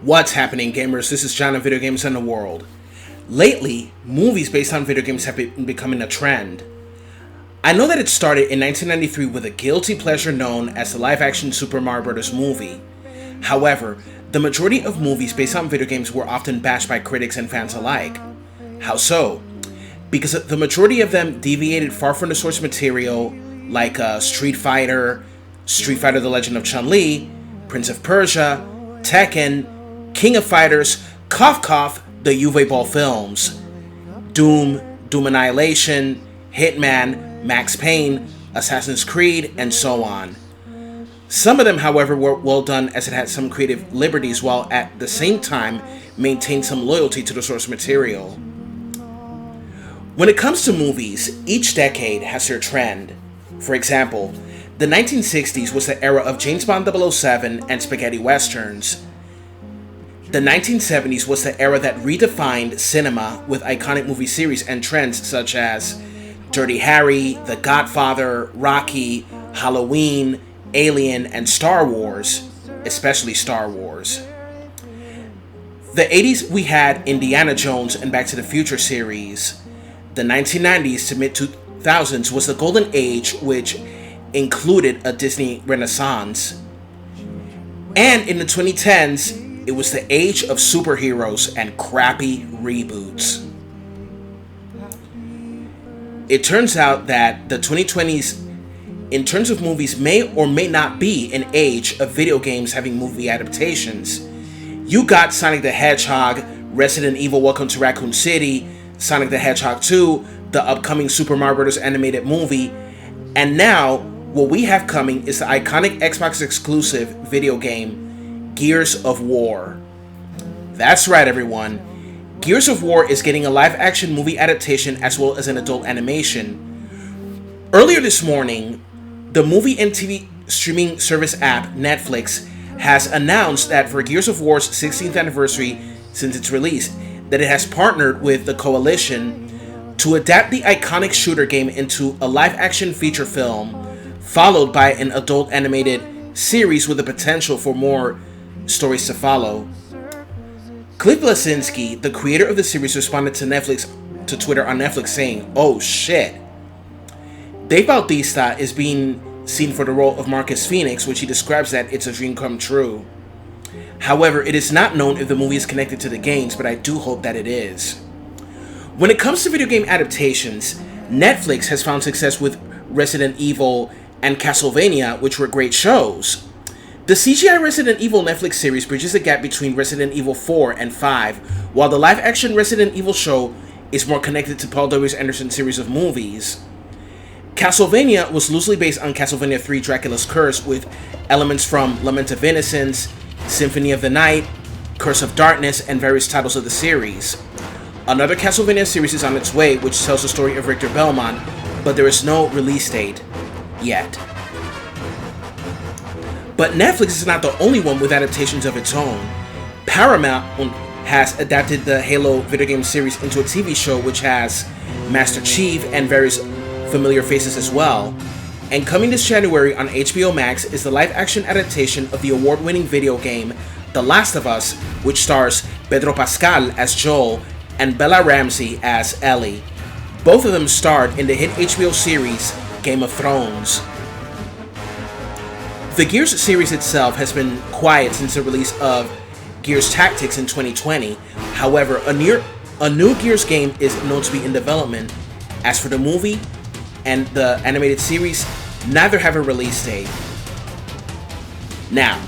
What's happening, gamers? This is John of Video Games and the World. Lately, movies based on video games have been becoming a trend. I know that it started in 1993 with a guilty pleasure known as the live-action Super Mario Bros. Movie. However, the majority of movies based on video games were often bashed by critics and fans alike. How so? Because the majority of them deviated far from the source material, like Street Fighter The Legend of Chun-Li, Prince of Persia, Tekken, King of Fighters, Cough Cough, the Uwe Ball films, Doom Annihilation, Hitman, Max Payne, Assassin's Creed, and so on. Some of them, however, were well done as it had some creative liberties while at the same time maintained some loyalty to the source material. When it comes to movies, each decade has their trend. For example, the 1960s was the era of James Bond 007 and spaghetti westerns. The 1970s was the era that redefined cinema with iconic movie series and trends such as Dirty Harry, The Godfather, Rocky, Halloween, Alien, and Star Wars, especially Star Wars. The 80s we had Indiana Jones and Back to the Future series. The 1990s to mid-2000s was the golden age, which included a Disney Renaissance. And in the 2010s, it was the age of superheroes and crappy reboots. It turns out that the 2020s, in terms of movies, may or may not be an age of video games having movie adaptations. You got Sonic the Hedgehog, Resident Evil Welcome to Raccoon City, Sonic the Hedgehog 2, the upcoming Super Mario Bros. Animated movie, and now what we have coming is the iconic Xbox exclusive video game, Gears of War. That's right, everyone. Gears of War is getting a live-action movie adaptation as well as an adult animation. Earlier this morning, the movie and TV streaming service app Netflix has announced that for Gears of War's 16th anniversary since its release, that it has partnered with the Coalition to adapt the iconic shooter game into a live-action feature film, followed by an adult animated series with the potential for more stories to follow. Cliff Bleszinski, the creator of the series, responded to Twitter on Netflix saying, "Oh shit." Dave Bautista is being seen for the role of Marcus Phoenix, which he describes that it's a dream come true. However, it is not known if the movie is connected to the games, but I do hope that it is. When it comes to video game adaptations, Netflix has found success with Resident Evil and Castlevania, which were great shows. The CGI Resident Evil Netflix series bridges the gap between Resident Evil 4 and 5, while the live-action Resident Evil show is more connected to Paul W. Anderson's series of movies. Castlevania was loosely based on Castlevania 3 Dracula's Curse, with elements from Lament of Innocence, Symphony of the Night, Curse of Darkness, and various titles of the series. Another Castlevania series is on its way, which tells the story of Richter Belmont, but there is no release date yet. But Netflix is not the only one with adaptations of its own. Paramount has adapted the Halo video game series into a TV show which has Master Chief and various familiar faces as well. And coming this January on HBO Max is the live-action adaptation of the award-winning video game The Last of Us, which stars Pedro Pascal as Joel and Bella Ramsey as Ellie. Both of them starred in the hit HBO series Game of Thrones. The Gears series itself has been quiet since the release of Gears Tactics in 2020. However, a new Gears game is known to be in development. As for the movie and the animated series, neither have a release date. Now,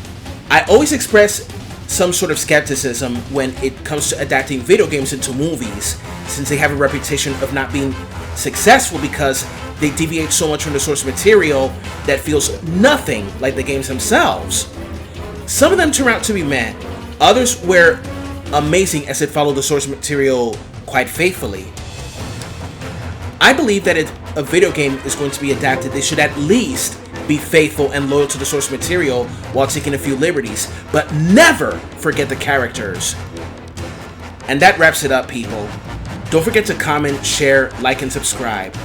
I always express some sort of skepticism when it comes to adapting video games into movies, since they have a reputation of not being successful because they deviate so much from the source material that feels nothing like the games themselves. Some of them turn out to be meh, others were amazing as it followed the source material quite faithfully. I believe that if a video game is going to be adapted, they should at least be faithful and loyal to the source material while taking a few liberties, but never forget the characters. And that wraps it up, people. Don't forget to comment, share, like, and subscribe.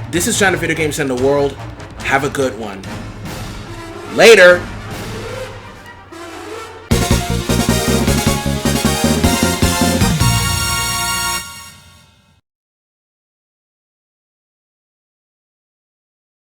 This is John of Video Games and the World. Have a good one. Later!